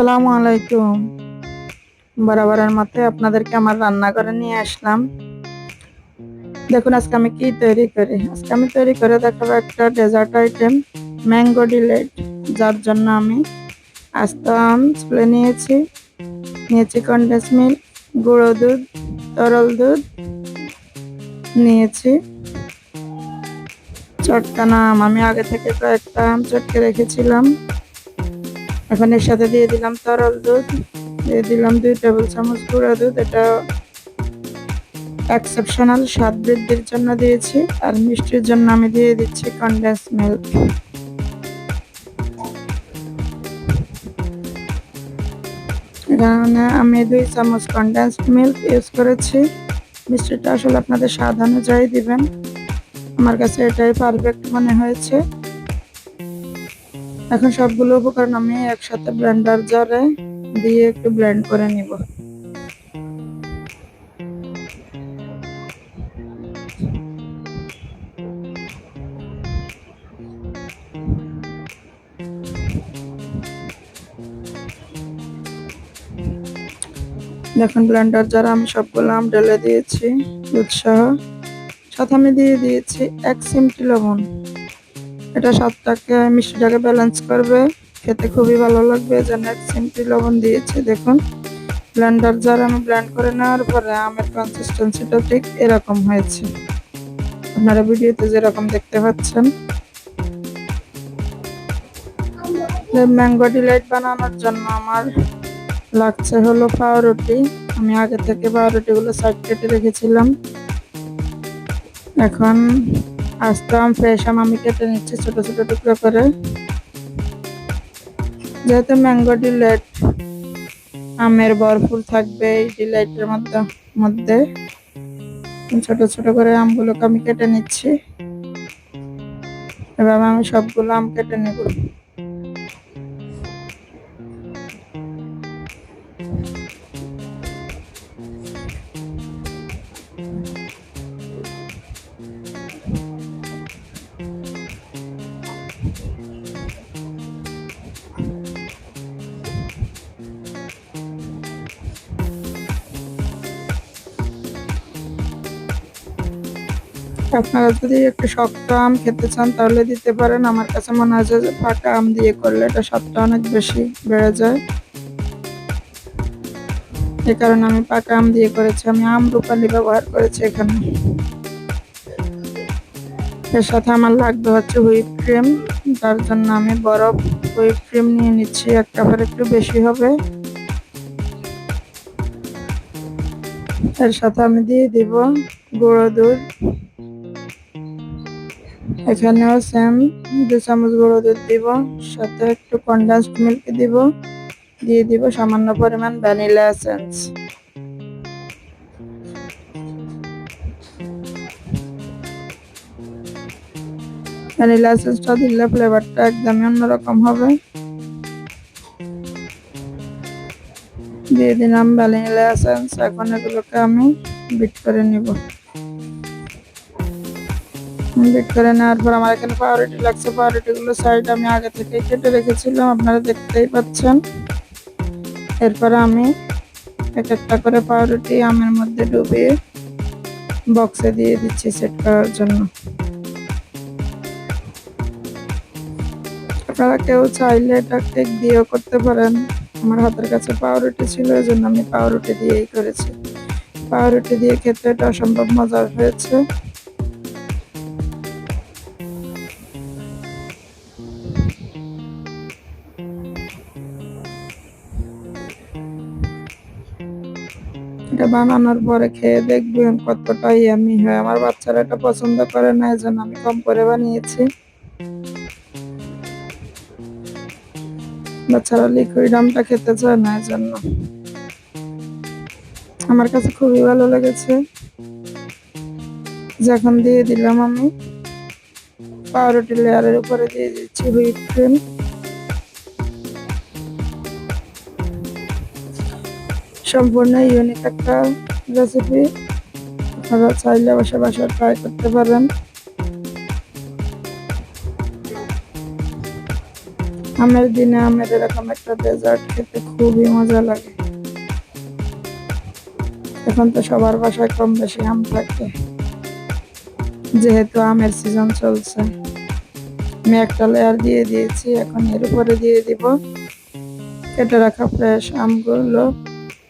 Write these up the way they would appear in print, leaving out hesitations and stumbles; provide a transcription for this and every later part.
আসসালামু আলাইকুম। বরাবরের মতো আপনাদেরকে আমার রান্নাঘরে নিয়ে আসলাম। দেখুন আজকে আমি কি তৈরি করি। আজকে আমি তৈরি করে দেখাবো একটা ডেজার্ট আইটেম, ম্যাঙ্গো ডিলাইট। যার জন্য আমি আস্ত আম ছুলে নিয়েছি কনডেন্স মিল্ক, গুঁড়ো দুধ, তরল দুধ নিয়েছি, চটকানা আম। আমি আগে থেকে কয়েকটা আম চটকে রেখেছিলাম। এখন এর সাথে দিয়ে দিলাম তরল দুধ, দিয়ে দিলাম 2 টেবিল চামচ গুঁড়া দুধ। এটা এক্সেপশনাল স্বাদ বৃদ্ধির জন্য দিয়েছি। আর মিষ্টির জন্য আমি দিয়ে দিচ্ছি কনডেন্স মিল্ক। এখানে আমি 2 চামচ কনডেন্স মিল্ক ইউজ করেছি। মিষ্টিটা আসলে আপনাদের স্বাদ অনুযায়ী দিবেন। আমার কাছে এটাই পারফেক্ট মনে হয়েছে। এখন সবগুলো উপকরণ আমি একসাথে ব্লেন্ডার জারে দিয়ে একটু ব্লেন্ড করে নিব। দেখুন ব্লেন্ডার জারে আমি সবগুলো আম ঢেলে দিয়েছি দুধ সহ। সাথে আমি দিয়ে দিয়েছি 1 চিমটি লবণ। এটা স্বাদটাকে, মিষ্টিটাকে ব্যালেন্স করবে, খেতে খুবই ভালো লাগবে। যেন 1 চিমটি লবণ দিয়েছি। দেখুন ব্লেন্ডার জারে আমি ব্লেন্ড করে নেওয়ার পরে আমের কনসিস্টেন্সিটা ঠিক এরকম হয়েছে, আপনারা ভিডিওতে যেরকম দেখতে পাচ্ছেন। ম্যাঙ্গো ডিলাইট বানানোর জন্য আমার লাগছে হলো পাউরুটি। আমি আগে থেকে পাউরুটিগুলো সাইড কেটে রেখেছিলাম। এখন আস্ত আম, ফ্রেশ আম আমি কেটে নিচ্ছি ছোট ছোট টুকরো করে। যেহেতু ম্যাঙ্গো ডিলাইট, আমের ভরপুর থাকবে এই ডিলাইটের মধ্যে ছোট ছোট করে আমগুলোকে আমি কেটে নিচ্ছি। এভাবে আমি সবগুলো আম কেটে নেব। আপনারা যদি একটু শক্ত আম খেতে চান তাহলে দিতে পারেন। আমার কাছে মনে হয় যে পাকা আম দিয়ে করলে এটা স্বাদটা অনেক বেশি বেড়ে যায়। এই কারণে আমি পাকা আম দিয়ে করেছি। আমি আমরুপালি ব্যবহার করেছি এখানে। এর সাথে আমার লাগবে হচ্ছে হুইপ ক্রিম। তার জন্য আমি বরফ হুইপ ক্রিম নিয়ে নিচ্ছি, 1 কাপের একটু বেশি হবে। এর সাথে আমি দিয়ে দিব গুঁড়ো দুধ। এখানেও সেম 2 চামচ গুঁড়ো দুধ দিব। সাথে একটু কনডেন্সড মিল্ক দিব। দিয়ে দিব সামান্য পরিমাণ ভ্যানিলা এসেন্স। ভ্যানিলা এসেন্সটা দিলে ফ্লেভারটা একদমই অন্যরকম হবে। দিয়ে দিলাম ভ্যানিলা এসেন্স। এখন এগুলোকে আমি বিট করে নিব। বিট করে নেওয়ার পর আমার এখানে পাউরুটি লাগছে। পাউরুটিগুলো সাইড আমি আগে থেকে কেটে রেখেছিলাম, আপনারা দেখতেই পাচ্ছেন। এরপরে আমি এক একটা করে পাউরুটি আমের মধ্যে ডুবিয়ে বক্সে দিয়ে দিচ্ছি সেট করার জন্য। আপনারা কেউ চাইলে এটা কেক দিয়েও করতে পারেন। আমার হাতের কাছে পাউরুটি ছিল, এই জন্য আমি পাউরুটি দিয়েই করেছি। পাউরুটি দিয়ে খেতে এটা অসম্ভব মজার হয়েছে। এটা বানানোর পরে খেয়ে দেখবেন কতটা ইয়ামি হয়। আমার বাচ্চারা এটা পছন্দ করে না, এই জন্য আমি কম করে বানিয়েছি। বাচ্চারা লিকুইড আমটা খেতে চায় না, এই জন্য। আমার কাছে খুবই ভালো লেগেছে। যখন দিয়ে দিলাম আমি পাউরুটি লেয়ারের উপরে দিয়ে দিচ্ছি হুইপ ক্রিম। সম্পূর্ণ ইউনিক একটা রেসিপি। আপনারা চাইলে বাসায় ট্রাই করতে পারেন। আমের দিনে আমের এরকম একটা ডেজার্ট খেতে খুবই মজা লাগে। এখন তো সবার বাসায় কম বেশি আম থাকে, যেহেতু আমের সিজন চলছে। আমি একটা লেয়ার দিয়ে দিয়েছি, এখন এর উপরে দিয়ে দিব কেটে রাখা ফ্রেশ আমগুলো।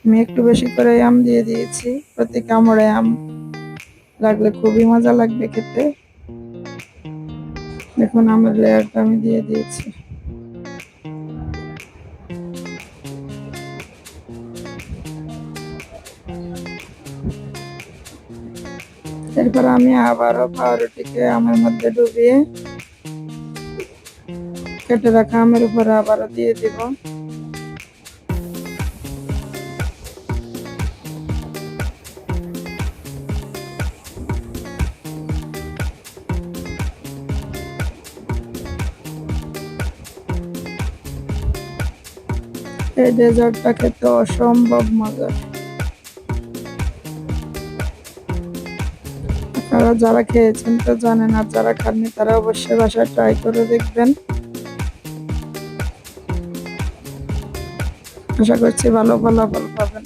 আমি একটু বেশি করে আম দিয়ে দিয়েছি, প্রতি কামড়ে আম লাগলে খুবই মজা লাগবে খেতে। দেখুন আমের লেয়ারটা আমি দিয়ে দিয়েছি। এরপর আমি আবারও পাউরুটিকে আমের মধ্যে ডুবিয়ে কেটে রাখা আমের উপরে আবারও দিয়ে দিব। এই ডেজার্টটা খেতে অসম্ভব মজার। আপনারা যারা খেয়েছেন তো জানেন, আর যারা খাননি তারা অবশ্যই বাসায় ট্রাই করে দেখবেন। আশা করছি ভালো ফলাফল পাবেন।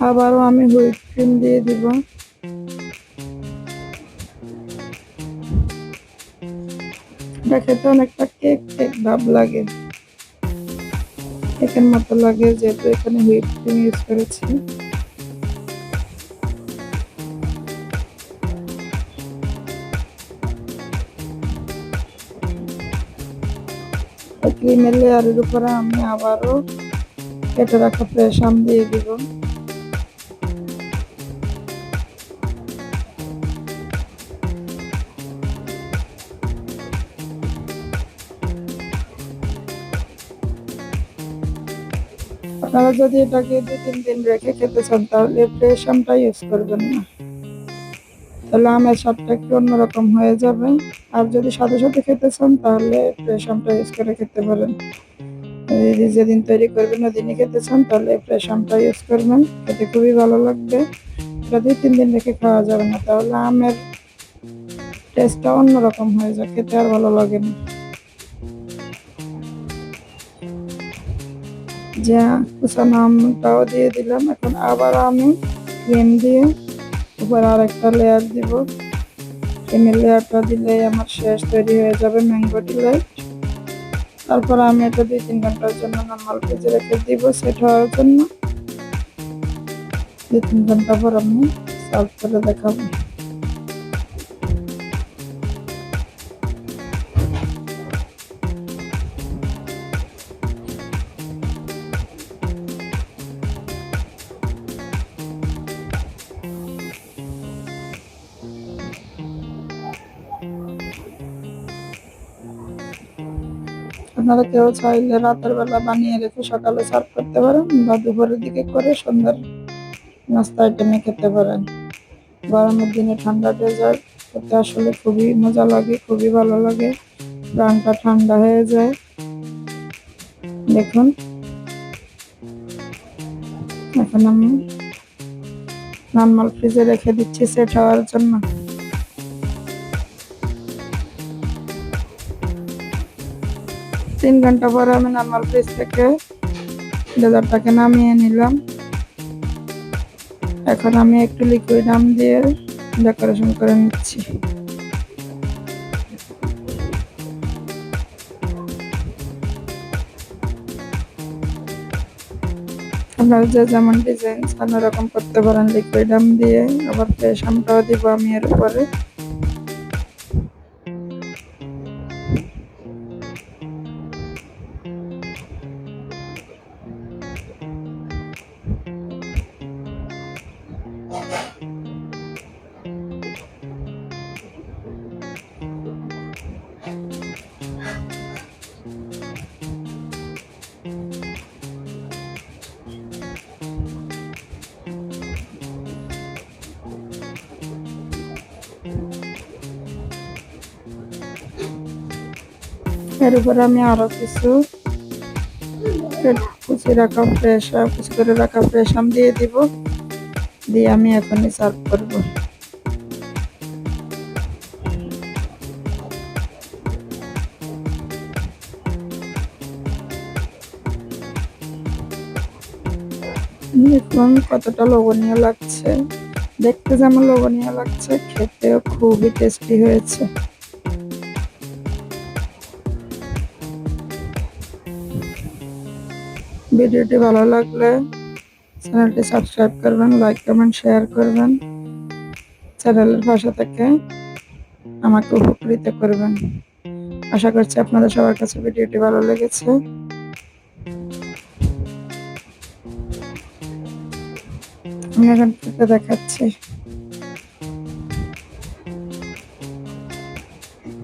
আবারও আমি হুইপ ক্রিম দিয়ে দিব। এটা খেতে অনেকটা কেক কেক ভাব লাগে, কেকের মতো লাগে, যেহেতু এখানে হুইপ ক্রিম ইউজ করেছি। ক্রিমের লেয়ারের উপরে আমি আবারও কেটে রাখা ফ্রেশ আম দিয়ে দিব। আপনারা যদি এটাকে 2-3 দিন রেখে খেতে চান তাহলে ফ্রেশ আমটা ইউজ করবেন না, তাহলে আমের স্বাদটা একটু অন্যরকম হয়ে যাবে। আর যদি সাথে সাথে খেতে চান তাহলে ফ্রেশ আমটা ইউজ করে খেতে পারেন। যেদিন তৈরি করবেন ওদিনই খেতে চান তাহলে ফ্রেশ আমটা ইউজ করবেন, খেতে খুবই ভালো লাগবে। এটা 2-3 দিন রেখে খাওয়া যাবে না, তাহলে আমের টেস্টটা অন্যরকম হয়ে যায়, খেতে আর ভালো লাগে না। যে কুচানো আমটাও দিয়ে দিলাম। এখন আবার আমি ক্রিম দিয়ে উপরে আর একটা লেয়ার দিব। ক্রিমের লেয়ারটা দিলে আমার শেষ, তৈরি হয়ে যাবে ম্যাঙ্গো ডিলাইট। তারপর আমি এটা 2-3 ঘন্টার জন্য নর্মাল ফ্রিজে রেখে দিব সেট হওয়ার জন্য। 2-3 ঘন্টা পর আমি সার্ভ করে দেখাবো। আপনারা কেউ চাইলে রাতের বেলা বানিয়ে রেখে সকালে সার্ভ করতে পারেন, বা দুপুরের দিকে করে সন্ধ্যার নাস্তা আইটেমে খেতে পারেন। গরমের দিনে ঠান্ডা ডেজার্ট খেতে আসলে খুবই মজা লাগে, খুবই ভালো লাগে, প্রাণটা ঠান্ডা হয়ে যায়। দেখুন এখন আমি নর্মাল ফ্রিজে রেখে দিচ্ছি সেট হওয়ার জন্য। 3 ঘন্টা পরে আমি নর্মাল ফ্রিজ থেকে ডেজার্টটাকে নামিয়ে নিলাম। এখন আমি একটু লিকুইড আম দিয়ে ডেকোরেশন করে নিচ্ছি। আপনারা যে যেমন ডিজাইন চান ওরকম করতে পারেন লিকুইড আম দিয়ে। আবার ফ্রেশ আমটাও দিব আমি এর উপরে। এর উপরে আমি আরো কিছু কুচি করে রাখা ফ্রেশ আম দিয়ে দিব। দিয়ে আমি এখনই সার্ভ করব। দেখুন কতটা লোভনীয় লাগছে, দেখতে যেমন লোভনীয় লাগছে, খেতেও খুবই টেস্টি হয়েছে। ভিডিওটি ভালো লাগলে চ্যানেলটি সাবস্ক্রাইব করবেন, লাইক কমেন্ট শেয়ার করবেন। চ্যানেলের পাশে থেকে আমাকে উপকৃত করবেন। আশা করছি আপনাদের সবার কাছে ভিডিওটি ভালো লেগেছে। আমি এখন খেতে দেখাচ্ছি,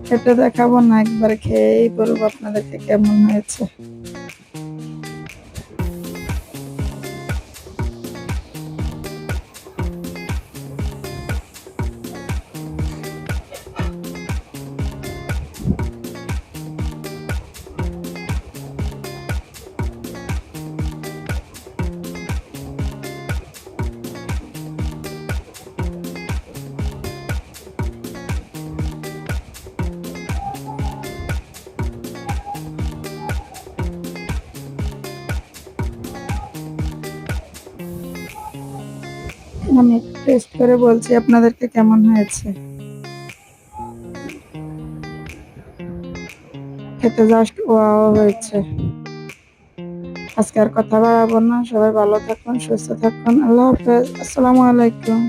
খেতে দেখাবো না, একবারে খেয়েই বলবো আপনাদেরকে কেমন হয়েছে। আমি টেস্ট করে বলছি আপনাদেরকে কেমন হয়েছে। খেতে জাস্ট ওয়াও হয়েছে। আজকে আর কথা বাড়াবো না, সবাই ভালো থাকুন, সুস্থ থাকুন। আল্লাহ হাফেজ, আসসালামু আলাইকুম।